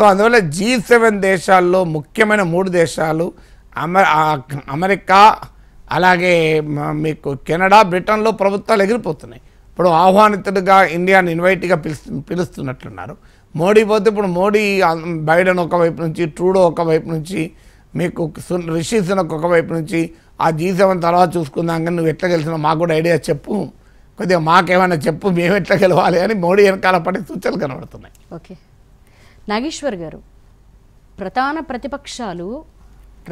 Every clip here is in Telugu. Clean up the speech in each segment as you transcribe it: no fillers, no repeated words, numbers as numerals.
సో అందువల్ల G7 దేశాల్లో ముఖ్యమైన 3 దేశాలు అమెరికా, అలాగే మీకు కెనడా, బ్రిటన్లో ప్రభుత్వాలు ఎగిరిపోతున్నాయి. ఇప్పుడు ఆహ్వానితుడిగా ఇండియాని ఇన్వైట్గా పిలుస్తున్నట్లున్నారు. మోడీ పోతే ఇప్పుడు మోడీ, బైడెన్ ఒకవైపు నుంచి, ట్రూడో ఒకవైపు నుంచి, మీకు రిషి సునక్ ఒకవైపు నుంచి, ఆ G7 తర్వాత చూసుకుందాం కానీ నువ్వు ఎట్లా గెలిచినావు మాకు కూడా ఐడియా చెప్పు, కొద్దిగా మాకేమైనా చెప్పు, మేము ఎట్లా గెలవాలి అని మోడీ వెనకాల పడే సూచనలు కనబడుతున్నాయి. ఓకే, నాగేశ్వర్ గారు, ప్రధాన ప్రతిపక్షాలు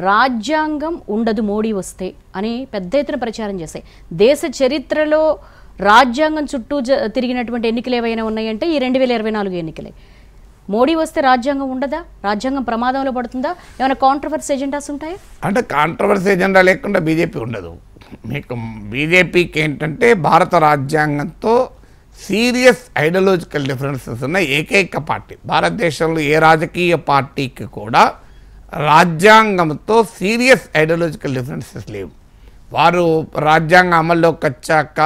రాజ్యాంగం ఉండదు మోడీ వస్తే అని పెద్ద ఎత్తున ప్రచారం చేశాయి. దేశ చరిత్రలో రాజ్యాంగం చుట్టూ తిరిగినటువంటి ఎన్నికలు ఏవైనా ఉన్నాయంటే ఈ 2024 ఎన్నికలే. మోడీ వస్తే రాజ్యాంగం ఉండదా? రాజ్యాంగం ప్రమాదంలో పడుతుందా? ఏమైనా కాంట్రవర్సీ ఎజెండాస్ ఉంటాయా? అంటే కాంట్రవర్సీ ఎజెండా లేకుండా బీజేపీ ఉండదు. మీకు బీజేపీకి ఏంటంటే భారత రాజ్యాంగంతో సీరియస్ ఐడియాలజికల్ డిఫరెన్సెస్ ఉన్న ఏకైక పార్టీ. భారతదేశంలో ఏ రాజకీయ పార్టీకి కూడా రాజ్యాంగంతో సీరియస్ ఐడియాలజికల్ డిఫరెన్సెస్ లేవు. వారు రాజ్యాంగం అమల్లోకి వచ్చాక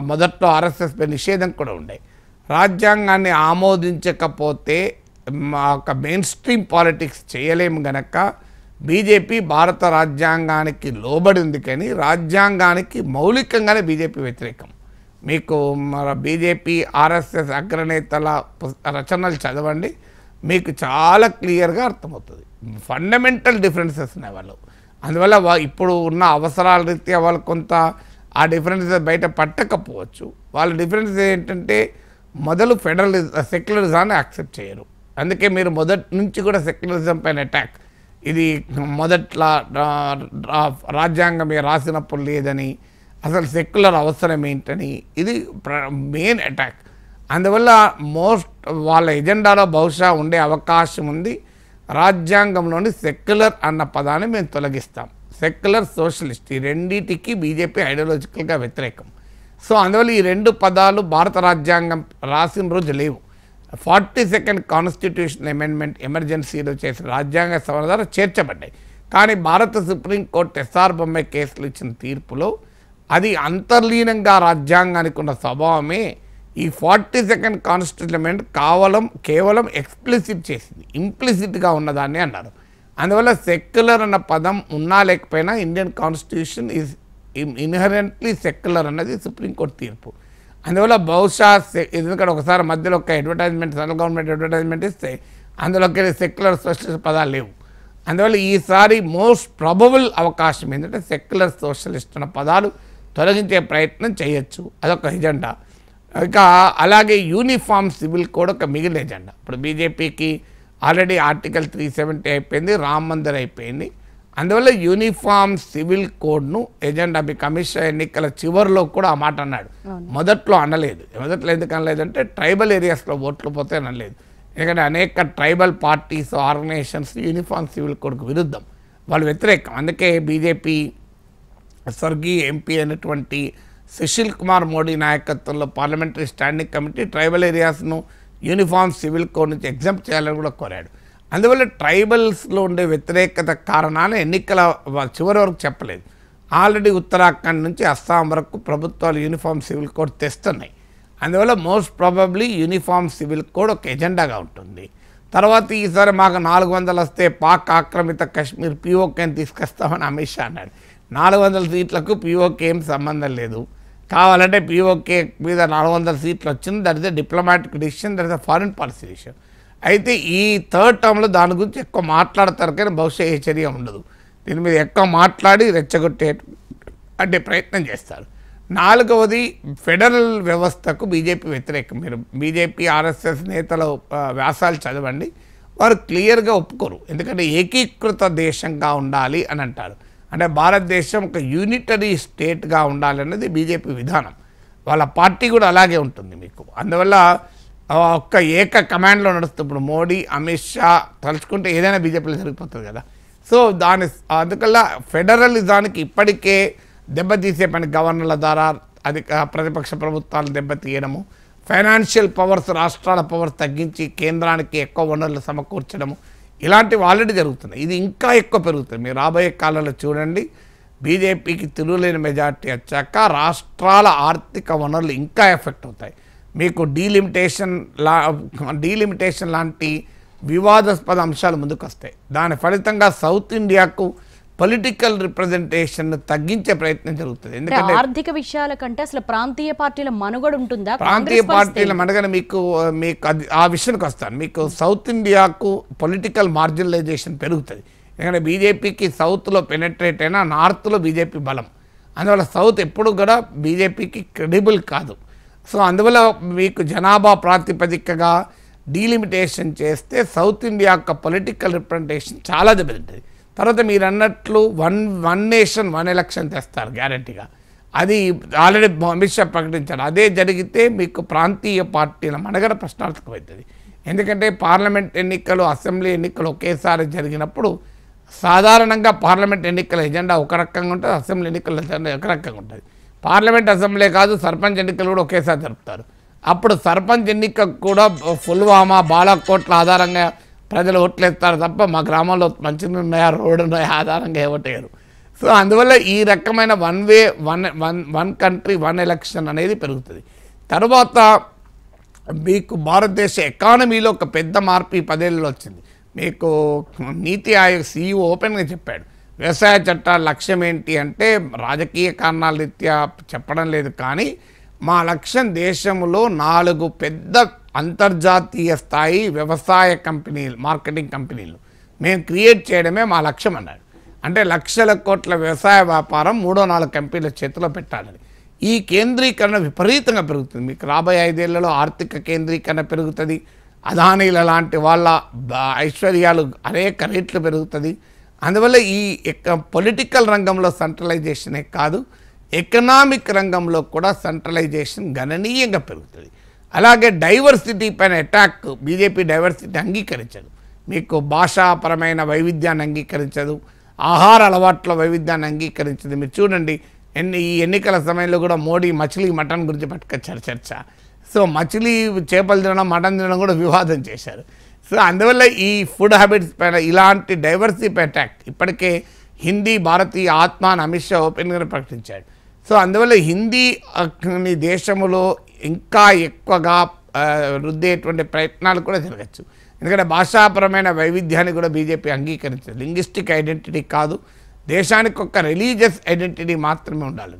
మొదట్లో ఆర్ఎస్ఎస్పై నిషేధం కూడా ఉండే. రాజ్యాంగాన్ని ఆమోదించకపోతే ఒక మెయిన్ స్ట్రీమ్ పాలిటిక్స్ చేయలేము గనక బీజేపీ భారత రాజ్యాంగానికి లోబడింది, కానీ రాజ్యాంగానికి మౌలికంగానే బీజేపీ వ్యతిరేకం. మీకు బీజేపీ ఆర్ఎస్ఎస్ అగ్రనేతల రచనలు చదవండి, మీకు చాలా క్లియర్గా అర్థమవుతుంది. ఫండమెంటల్ డిఫరెన్సెస్ ఉన్నాయి వాళ్ళు. అందువల్ల ఇప్పుడు ఉన్న అవసరాల రీత్యా వాళ్ళు కొంత ఆ డిఫరెన్సెస్ బయట పట్టకపోవచ్చు. వాళ్ళ డిఫరెన్స్ ఏంటంటే మొదలు సెక్యులరిజాన్ని యాక్సెప్ట్ చేయరు. అందుకే మీరు మొదటి నుంచి కూడా సెక్యులరిజం పైన అటాక్. ఇది మొదట్లో రాజ్యాంగం రాసినప్పుడు లేదని, అసలు సెక్యులర్ అవసరం ఏంటని, ఇది మెయిన్ అటాక్. అందువల్ల వాళ్ళ ఎజెండాలో బహుశా ఉండే అవకాశం ఉంది. రాజ్యాంగంలోని సెక్యులర్ అన్న పదాన్ని మేము తొలగిస్తాం. సెక్యులర్, సోషలిస్ట్ ఈ రెండింటికి బీజేపీ ఐడియాలజికల్గా వ్యతిరేకం. సో అందువల్ల ఈ 2 పదాలు భారత రాజ్యాంగం రాసిన రోజు లేవు. 42nd కాన్స్టిట్యూషన్ అమెండ్మెంట్ ఎమర్జెన్సీలో చేసిన రాజ్యాంగ సవరణ ద్వారా చేర్చబడ్డాయి. కానీ భారత సుప్రీంకోర్టు ఎస్ఆర్ బొమ్మాయి కేసులు ఇచ్చిన తీర్పులో అది అంతర్లీనంగా రాజ్యాంగానికి ఉన్న స్వభావమే ఈ 42nd కాన్స్టిట్యూషన్ అమెండ్మెంట్ కేవలం ఎక్స్ప్లిసిట్ చేసింది, ఇంప్లిసిట్గా ఉన్నదాన్ని అన్నారు. అందువల్ల సెక్యులర్ అన్న పదం ఉన్నా లేకపోయినా Indian constitution is inherently secular అన్నది సుప్రీంకోర్టు తీర్పు. అందువల్ల బహుశా ఎందుకంటే ఒకసారి మధ్యలో ఒక అడ్వర్టైజ్మెంట్, సెంట్రల్ గవర్నమెంట్ అడ్వర్టైజ్మెంట్ ఇస్తే అందులోకి సెక్యులర్ సోషలిస్ట్ పదాలు లేవు. అందువల్ల ఈసారి మోస్ట్ ప్రాబబుల్ అవకాశం ఏంటంటే సెక్యులర్ సోషలిస్ట్ అన్న పదాలు తొలగించే ప్రయత్నం చేయొచ్చు. అదొక ఎజెండా. ఇక అలాగే యూనిఫామ్ సివిల్ కోడ్ ఒక మిగిలిన ఎజెండా. ఇప్పుడు బీజేపీకి ఆల్రెడీ ఆర్టికల్ 370 అయిపోయింది, రామ్ మందిర్ అయిపోయింది. అందువల్ల యూనిఫామ్ సివిల్ కోడ్ను ఎజెండా అమిత్ షా ఎన్నికల చివరిలో కూడా ఆ మాట అన్నాడు. మొదట్లో అనలేదు. మొదట్లో ఎందుకు అనలేదంటే ట్రైబల్ ఏరియాస్లో ఓట్లు పోతే అనలేదు. ఎందుకంటే అనేక tribal parties, organisations uniform civil కోడ్కు విరుద్ధం, వాళ్ళు వ్యతిరేకం. అందుకే బీజేపీ స్వర్గీయ ఎంపీ అయినటువంటి సుశీల్ కుమార్ మోడీ నాయకత్వంలో పార్లమెంటరీ స్టాండింగ్ కమిటీ ట్రైబల్ ఏరియాస్ను యూనిఫామ్ సివిల్ కోడ్ నుంచి ఎగ్జాంప్ట్ చేయాలని కూడా కోరాడు. అందువల్ల ట్రైబల్స్లో ఉండే వ్యతిరేకత కారణాలు ఎన్నికల చివరి వరకు చెప్పలేదు. ఆల్రెడీ ఉత్తరాఖండ్ నుంచి అస్సాం వరకు ప్రభుత్వాలు యూనిఫామ్ సివిల్ కోడ్ తెస్తున్నాయి. అందువల్ల most probably uniform civil code ఒక ఎజెండాగా ఉంటుంది. తర్వాత ఈసారి మాకు 400 వస్తే పాక్ ఆక్రమిత కశ్మీర్ పీఓకేని తీసుకొస్తామని అమిత్ షా అన్నాడు. 400 సీట్లకు పీఓకే ఏం సంబంధం లేదు. కావాలంటే పీఓకే మీద 400 సీట్లు వచ్చింది, that is a diplomatic decision, that is a foreign policy decision. అయితే ఈ థర్డ్ టర్మ్లో దాని గురించి ఎక్కువ మాట్లాడతారు, కానీ బహుశా ఏ చర్య ఉండదు. దీని మీద ఎక్కువ మాట్లాడి రెచ్చగొట్టే అంటే ప్రయత్నం చేస్తారు. 4వది ఫెడరల్ వ్యవస్థకు బీజేపీ వ్యతిరేకం. మీరు బీజేపీ ఆర్ఎస్ఎస్ నేతల వ్యాసాలు చదవండి, వారు క్లియర్గా ఒప్పుకోరు. ఎందుకంటే ఏకీకృత దేశంగా ఉండాలి అని అంటారు. అంటే భారతదేశం ఒక యూనిటరీ స్టేట్గా ఉండాలన్నది బీజేపీ విధానం. వాళ్ళ పార్టీ కూడా అలాగే ఉంటుంది మీకు. అందువల్ల ఒక్క ఏక కమాండ్లో నడుస్తుంది. ఇప్పుడు మోడీ, అమిత్ షా తలుచుకుంటే ఏదైనా బీజేపీలో జరిగిపోతుంది కదా. సో అందుకల్లా ఫెడరలిజానికి ఇప్పటికే దెబ్బతీసే పని గవర్నర్ల ద్వారా ప్రతిపక్ష ప్రభుత్వాలు దెబ్బతీయడము, ఫైనాన్షియల్ పవర్స్, రాష్ట్రాల పవర్స్ తగ్గించి కేంద్రానికి ఎక్కువ వనరులు సమకూర్చడము, ఇలాంటివి ఆల్రెడీ జరుగుతున్నాయి. ఇది ఇంకా ఎక్కువ పెరుగుతుంది. మీరు రాబోయే కాలంలో చూడండి, బీజేపీకి తిరుగులేని మెజార్టీ వచ్చాక రాష్ట్రాల ఆర్థిక వనరులు ఇంకా ఎఫెక్ట్ అవుతాయి. మీకు డీలిమిటేషన్ లాంటి వివాదాస్పద అంశాలు ముందుకు వస్తాయి. దాని ఫలితంగా సౌత్ ఇండియాకు పొలిటికల్ రిప్రజెంటేషన్ తగ్గించే ప్రయత్నం జరుగుతుంది. ఎందుకంటే ఆర్థిక విషయాల కంటే అసలు ప్రాంతీయ పార్టీల మనుగడ ఉంటుందా? ప్రాంతీయ పార్టీల మనుగడ మీకు ఆ విషయానికి వస్తాను. మీకు సౌత్ ఇండియాకు పొలిటికల్ మార్జినలైజేషన్ పెరుగుతుంది. ఎందుకంటే బీజేపీకి సౌత్లో పెనెట్రేట్ అయినా నార్త్లో బీజేపీ బలం, అందువల్ల సౌత్ ఎప్పుడు కూడా బీజేపీకి క్రెడిబుల్ కాదు. సో అందువల్ల మీకు జనాభా ప్రాతిపదికగా డీలిమిటేషన్ చేస్తే సౌత్ ఇండియా యొక్క పొలిటికల్ రిప్రజెంటేషన్ చాలా దెబ్బతింటుంది. తర్వాత మీరు అన్నట్లు వన్ నేషన్ వన్ ఎలక్షన్ తెస్తారు గ్యారంటీగా, అది ఆల్రెడీ అమిత్ షా ప్రకటించారు. అదే జరిగితే మీకు ప్రాంతీయ పార్టీల మనుగడ ప్రశ్నార్థకమవుతుంది. ఎందుకంటే పార్లమెంట్ ఎన్నికలు అసెంబ్లీ ఎన్నికలు ఒకేసారి జరిగినప్పుడు సాధారణంగా పార్లమెంట్ ఎన్నికల ఎజెండా ఒక రకంగా ఉంటుంది, అసెంబ్లీ ఎన్నికల ఎజెండా ఒక రకంగా ఉంటుంది. పార్లమెంట్ అసెంబ్లీ కాదు, సర్పంచ్ ఎన్నికలు కూడా ఒకేసారి జరుపుతారు. అప్పుడు సర్పంచ్ ఎన్నికకు కూడా పుల్వామా బాలాకోట్ల ఆధారంగా ప్రజలు ఓట్లేస్తారు తప్ప మా గ్రామంలో మంచినీళ్ళు ఉన్నాయా, రోడ్డు ఉన్నాయా ఆధారంగా ఓటేయరు. సో అందువల్ల ఈ రకమైన వన్ కంట్రీ వన్ ఎలక్షన్ అనేది పెరుగుతుంది. తర్వాత మీకు భారతదేశ ఎకానమీలో ఒక పెద్ద మార్పు ఈ 10 ఏళ్ళలో వచ్చింది. మీకు నీతి ఆయోగ్ CEO ఓపెన్గా చెప్పాడు, వ్యవసాయ చట్టాల లక్ష్యం ఏంటి అంటే రాజకీయ కారణాల రీత్యా చెప్పడం లేదు, కానీ మా లక్ష్యం దేశంలో 4 పెద్ద అంతర్జాతీయ స్థాయి వ్యవసాయ కంపెనీలు, మార్కెటింగ్ కంపెనీలు మేము క్రియేట్ చేయడమే మా లక్ష్యం అన్నాడు. అంటే లక్షల కోట్ల వ్యవసాయ వ్యాపారం 3-4 కంపెనీల చేతిలో పెట్టాలని. ఈ కేంద్రీకరణ విపరీతంగా పెరుగుతుంది. మీకు రాబోయే 5 ఏళ్లలో ఆర్థిక కేంద్రీకరణ పెరుగుతుంది. అదానీల లాంటి వాళ్ళ ఐశ్వర్యాలు అనేక రేట్లు పెరుగుతుంది. అందువల్ల ఈ పొలిటికల్ రంగంలో సెంట్రలైజేషనే కాదు, ఎకనామిక్ రంగంలో కూడా సెంట్రలైజేషన్ గణనీయంగా పెరుగుతుంది. అలాగే డైవర్సిటీ పైన అటాక్, బీజేపీ డైవర్సిటీ అంగీకరించదు. మీకు భాషాపరమైన వైవిధ్యాన్ని అంగీకరించదు, ఆహార అలవాట్ల వైవిధ్యాన్ని అంగీకరించదు. మీరు చూడండి ఈ ఎన్నికల సమయంలో కూడా మోడీ మచిలీ మటన్ గురించి పట్టుకొచ్చారు చర్చ. సో మచిలీ చేపలు తినడం, మటన్ తినడం కూడా వివాదం చేశారు. సో అందువల్ల ఈ ఫుడ్ హ్యాబిట్స్ పైన ఇలాంటి డైవర్సిటీ అటాక్ ఇప్పటికే హిందీ భారతీయ ఆత్మ అని అమిత్ షా ఓపెన్గా ప్రకటించాడు. సో అందువల్ల హిందీ దేశంలో ఇంకా ఎక్కువగా రుద్దేటువంటి ప్రయత్నాలు కూడా జరగచ్చు. ఎందుకంటే భాషాపరమైన వైవిధ్యాన్ని కూడా బీజేపీ అంగీకరించదు. లింగ్విస్టిక్ ఐడెంటిటీ కాదు, దేశానికి ఒక రిలీజియస్ ఐడెంటిటీ మాత్రమే ఉండాలి.